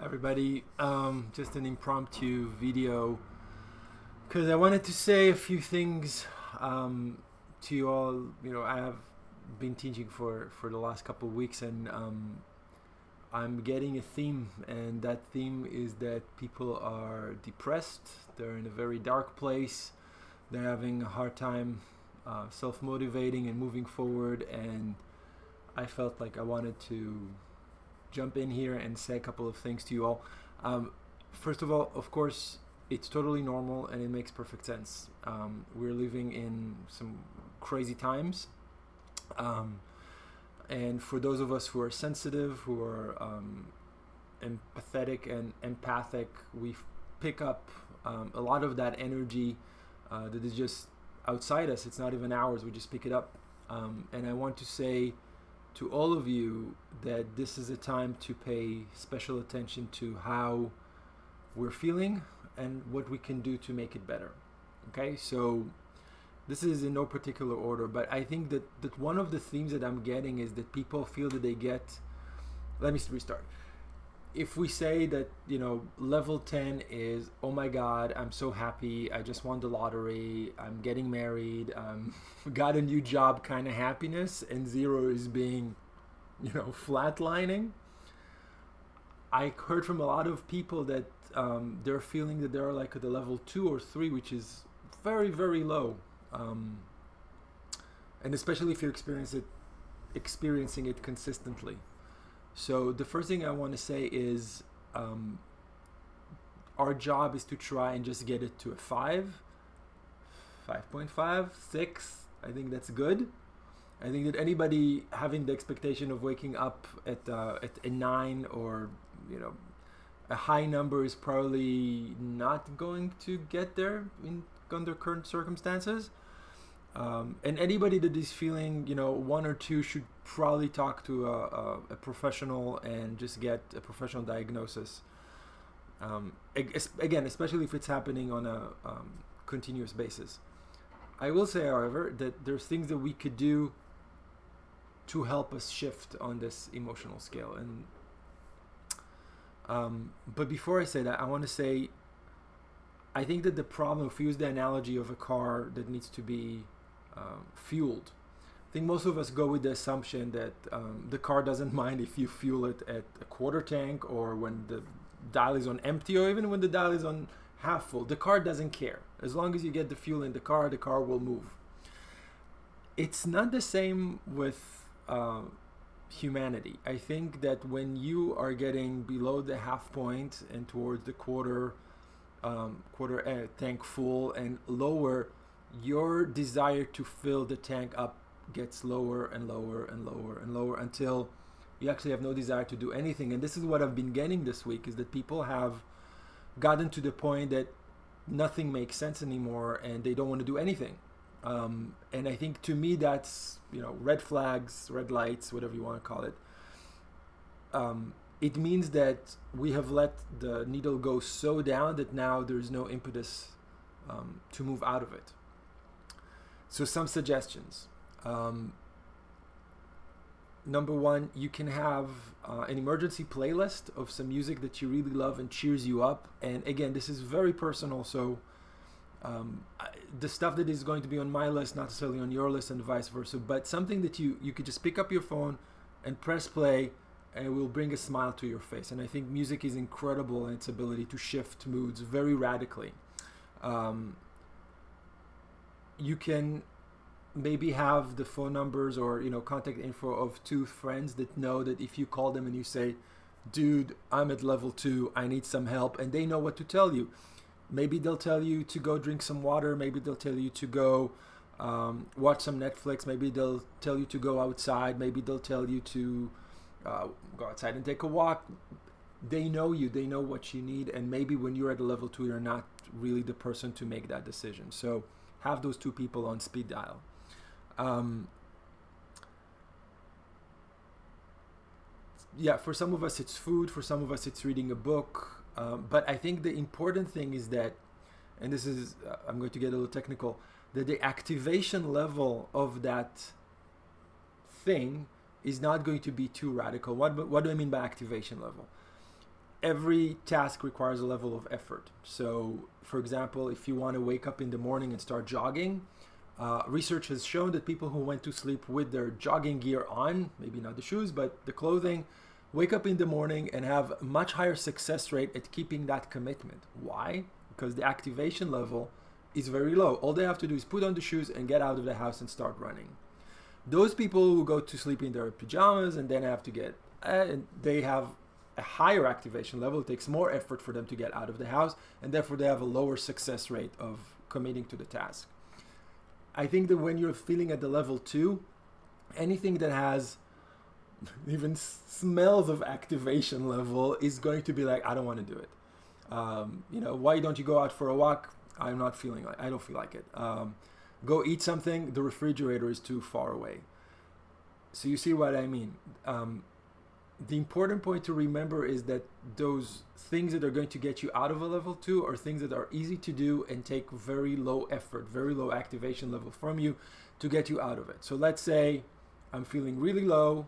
Everybody. Just an impromptu video because I wanted to say a few things to you all. I have been teaching for the last couple of weeks, and I'm getting a theme, and that theme is that people are depressed. They're in a very dark place. They're having a hard time self-motivating and moving forward, and I felt like I wanted to jump in here and say a couple of things to you all. First of all, of course, it's totally normal and it makes perfect sense. We're living in some crazy times. And for those of us who are sensitive, who are empathetic and empathic, we pick up a lot of that energy that is just outside us. It's not even ours. We just pick it up. And I want to say to all of you that this is a time to pay special attention to how we're feeling and what we can do to make it better. Okay, so this is in no particular order, but I think that one of the themes that I'm getting is that people feel that they get, let me restart. If we say that, level 10 is, oh my God, I'm so happy, I just won the lottery, I'm getting married, got a new job kind of happiness, and 0 is being, flatlining. I heard from a lot of people that they're feeling that they're like at the level 2 or 3, which is very, very low. And especially if you're experiencing it consistently. So the first thing I want to say is our job is to try and just get it to a 5, 5.5, 6. I think that's good. I think that anybody having the expectation of waking up at a 9 or a high number is probably not going to get there under current circumstances. And anybody that is feeling 1 or 2 should probably talk to a professional and just get a professional diagnosis. Again, especially if it's happening on a continuous basis. I will say, however, that there's things that we could do to help us shift on this emotional scale. And but before I say that, I want to say I think that the problem, if we use the analogy of a car that needs to be fueled, I think most of us go with the assumption that the car doesn't mind if you fuel it at a quarter tank or when the dial is on empty or even when the dial is on half full. The car doesn't care. As long as you get the fuel in the car will move. It's not the same with humanity. I think that when you are getting below the half point and towards the quarter tank full and lower, your desire to fill the tank up gets lower and lower and lower and lower until you actually have no desire to do anything. And this is what I've been getting this week, is that people have gotten to the point that nothing makes sense anymore and they don't want to do anything. And I think to me that's red flags, red lights, whatever you want to call it. It means that we have let the needle go so down that now there's no impetus to move out of it. So some suggestions. Number 1, you can have an emergency playlist of some music that you really love and cheers you up. And again, this is very personal, so the stuff that is going to be on my list, not necessarily on your list, and vice versa, but something that you could just pick up your phone and press play and it will bring a smile to your face. And I think music is incredible in its ability to shift moods very radically. You can maybe have the phone numbers or contact info of 2 friends that know that if you call them and you say, dude, I'm at level 2, I need some help, and they know what to tell you. Maybe they'll tell you to go drink some water. Maybe they'll tell you to go watch some Netflix. Maybe they'll tell you to go outside. Maybe they'll tell you to go outside and take a walk. They know you. They know what you need. And maybe when you're at a level 2, you're not really the person to make that decision. So have those 2 people on speed dial. For some of us it's food. For some of us it's reading a book. But I think the important thing is that, and this is, I'm going to get a little technical, that the activation level of that thing is not going to be too radical. What do I mean by activation level? every task requires a level of effort. So, for example, if you want to wake up in the morning and start jogging, research has shown that people who went to sleep with their jogging gear on, maybe not the shoes, but the clothing, wake up in the morning and have a much higher success rate at keeping that commitment. Why? Because the activation level is very low. All they have to do is put on the shoes and get out of the house and start running. Those people who go to sleep in their pajamas and then have to they have a higher activation level. It takes more effort for them to get out of the house, and therefore they have a lower success rate of committing to the task. I think that when you're feeling at the level 2, anything that has even smells of activation level is going to be like, I don't want to do it. Why don't you go out for a walk? I don't feel like it. Go eat something. The refrigerator is too far away. So you see what I mean. The important point to remember is that those things that are going to get you out of a level 2 are things that are easy to do and take very low effort, very low activation level from you to get you out of it. So let's say I'm feeling really low,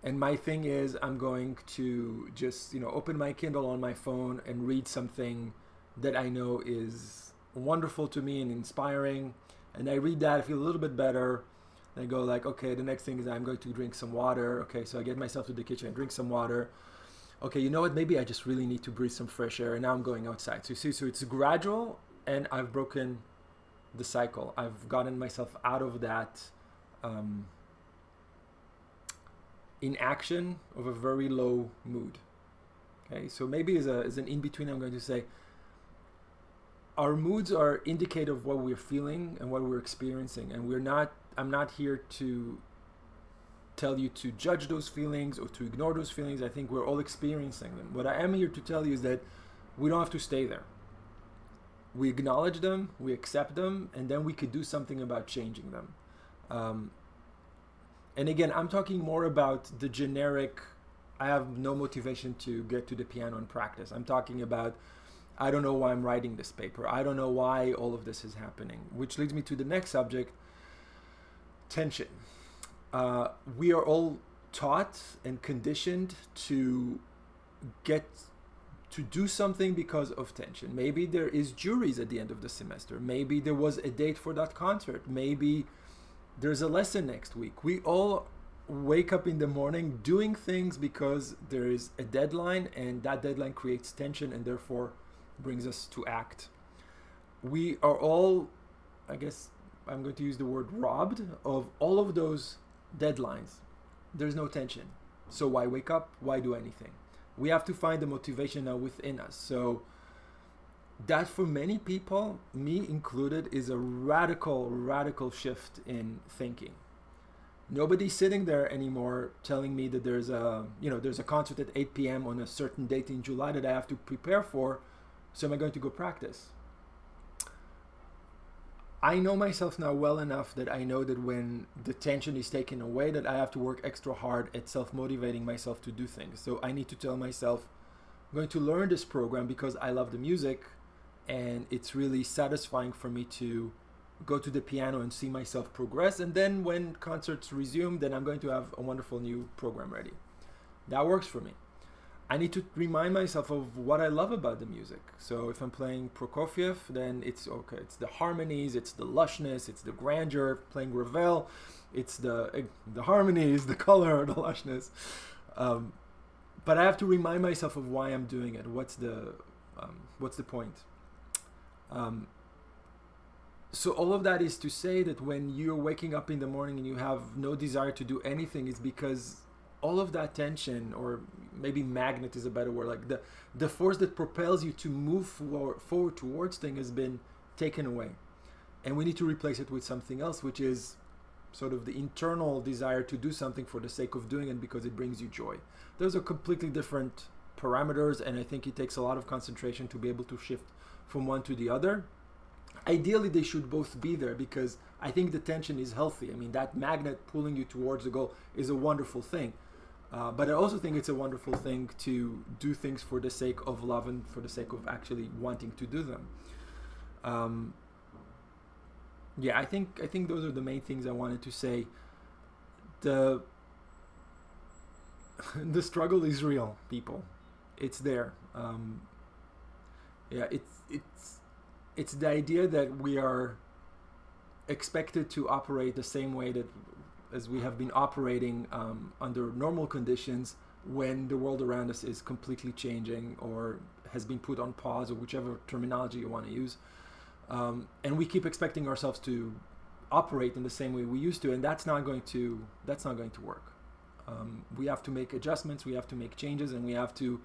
and my thing is I'm going to just open my Kindle on my phone and read something that I know is wonderful to me and inspiring. And I read that, I feel a little bit better. I go like, okay, the next thing is I'm going to drink some water. Okay, so I get myself to the kitchen and drink some water. Okay, you know what? Maybe I just really need to breathe some fresh air, and now I'm going outside. So you see, so it's gradual, and I've broken the cycle. I've gotten myself out of that inaction of a very low mood. Okay, so maybe as an in-between, I'm going to say, our moods are indicative of what we're feeling and what we're experiencing, and I'm not here to tell you to judge those feelings or to ignore those feelings. I think we're all experiencing them. What I am here to tell you is that we don't have to stay there. We acknowledge them, we accept them, and then we could do something about changing them. And again, I'm talking more about the generic, I have no motivation to get to the piano and practice. I'm talking about, I don't know why I'm writing this paper. I don't know why all of this is happening. Which leads me to the next subject, tension. We are all taught and conditioned to do something because of tension. Maybe there is juries at the end of the semester. Maybe there was a date for that concert. Maybe there's a lesson next week. We all wake up in the morning doing things because there is a deadline, and that deadline creates tension and therefore brings us to act. We are all, I guess I'm going to use the word robbed of all of those deadlines. There's no tension. So why wake up? Why do anything? We have to find the motivation now within us. So that for many people, me included, is a radical shift in thinking. Nobody's sitting there anymore telling me that there's a concert at 8 p.m. on a certain date in July that I have to prepare for. So am I going to go practice? I know myself now well enough that I know that when the tension is taken away, that I have to work extra hard at self-motivating myself to do things. So I need to tell myself, I'm going to learn this program because I love the music, and it's really satisfying for me to go to the piano and see myself progress. And then when concerts resume, then I'm going to have a wonderful new program ready. That works for me. I need to remind myself of what I love about the music. So if I'm playing Prokofiev, then it's okay. It's the harmonies, it's the lushness, it's the grandeur. Playing Ravel, it's the harmonies, the color, the lushness. But I have to remind myself of why I'm doing it. What's the point? So all of that is to say that when you're waking up in the morning and you have no desire to do anything, it's because all of that tension, or maybe magnet is a better word, like the force that propels you to move forward towards things, has been taken away. And we need to replace it with something else, which is sort of the internal desire to do something for the sake of doing it because it brings you joy. Those are completely different parameters, and I think it takes a lot of concentration to be able to shift from one to the other. Ideally, they should both be there because I think the tension is healthy. I mean, that magnet pulling you towards the goal is a wonderful thing. But I also think it's a wonderful thing to do things for the sake of love and for the sake of actually wanting to do them. I think those are the main things I wanted to say. The struggle is real, people. It's there. Yeah, it's the idea that we are expected to operate the same way that as we have been operating under normal conditions when the world around us is completely changing or has been put on pause, or whichever terminology you want to use. And we keep expecting ourselves to operate in the same way we used to, and that's not going to work. We have to make adjustments, we have to make changes, and we have to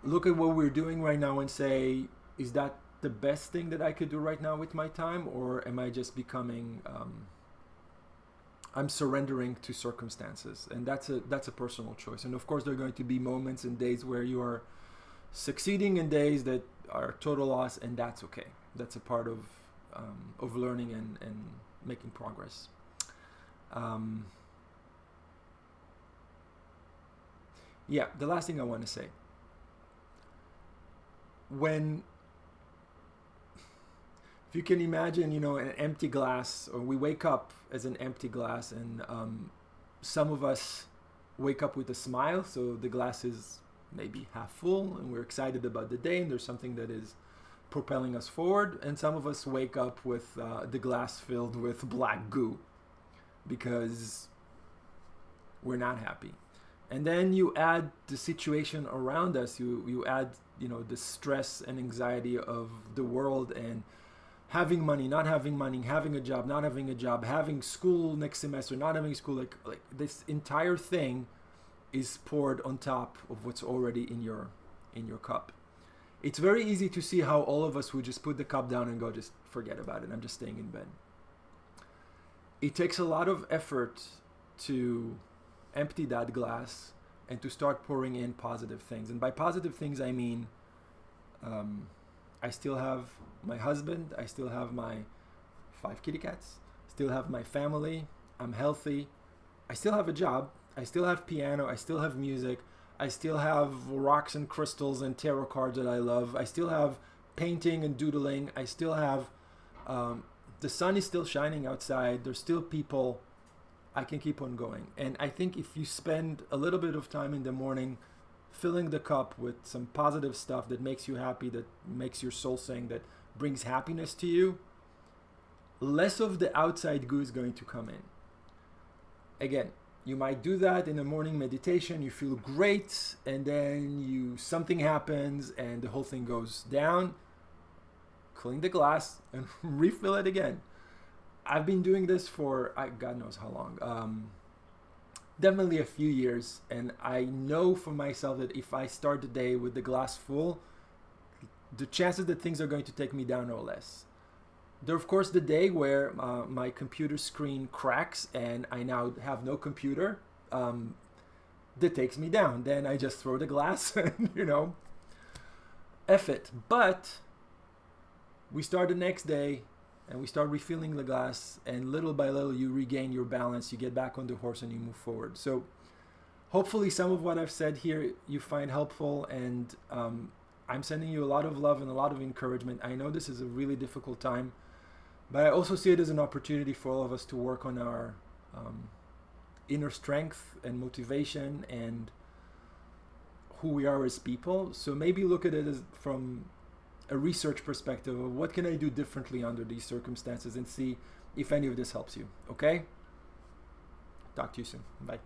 look at what we're doing right now and say, is that the best thing that I could do right now with my time, or am I just becoming I'm surrendering to circumstances? And that's a personal choice. And of course there are going to be moments and days where you are succeeding, and days that are total loss, and that's okay. That's a part of learning and making progress. Yeah, the last thing I want to say, if you can imagine, an empty glass, or we wake up as an empty glass, and some of us wake up with a smile, so the glass is maybe half full, and we're excited about the day, and there's something that is propelling us forward. And some of us wake up with the glass filled with black goo because we're not happy. And then you add the situation around us, you add the stress and anxiety of the world, and having money, not having money, having a job, not having a job, having school next semester, not having school, like this entire thing is poured on top of what's already in your cup. It's very easy to see how all of us would just put the cup down and go, just forget about it, I'm just staying in bed. It takes a lot of effort to empty that glass and to start pouring in positive things. And by positive things, I mean I still have my husband, I still have my 5 kitty cats, still have my family, I'm healthy, I still have a job, I still have piano, I still have music, I still have rocks and crystals and tarot cards that I love, I still have painting and doodling, I still have the sun is still shining outside, there's still people, I can keep on going. And I think if you spend a little bit of time in the morning filling the cup with some positive stuff that makes you happy, that makes your soul sing, that brings happiness to you, less of the outside goo is going to come in. Again, you might do that in a morning meditation, you feel great, and then something happens and the whole thing goes down. Clean the glass and refill it again. I've been doing this for God knows how long. Definitely a few years, and I know for myself that if I start the day with the glass full, the chances that things are going to take me down are less. There, of course, the day where my computer screen cracks and I now have no computer, that takes me down. Then I just throw the glass and, F it. But we start the next day and we start refilling the glass, and little by little you regain your balance, you get back on the horse and you move forward. So hopefully some of what I've said here you find helpful, and I'm sending you a lot of love and a lot of encouragement. I know this is a really difficult time, but I also see it as an opportunity for all of us to work on our inner strength and motivation and who we are as people. So maybe look at it as from a research perspective of what can I do differently under these circumstances, and see if any of this helps you. Okay? Talk to you soon. Bye.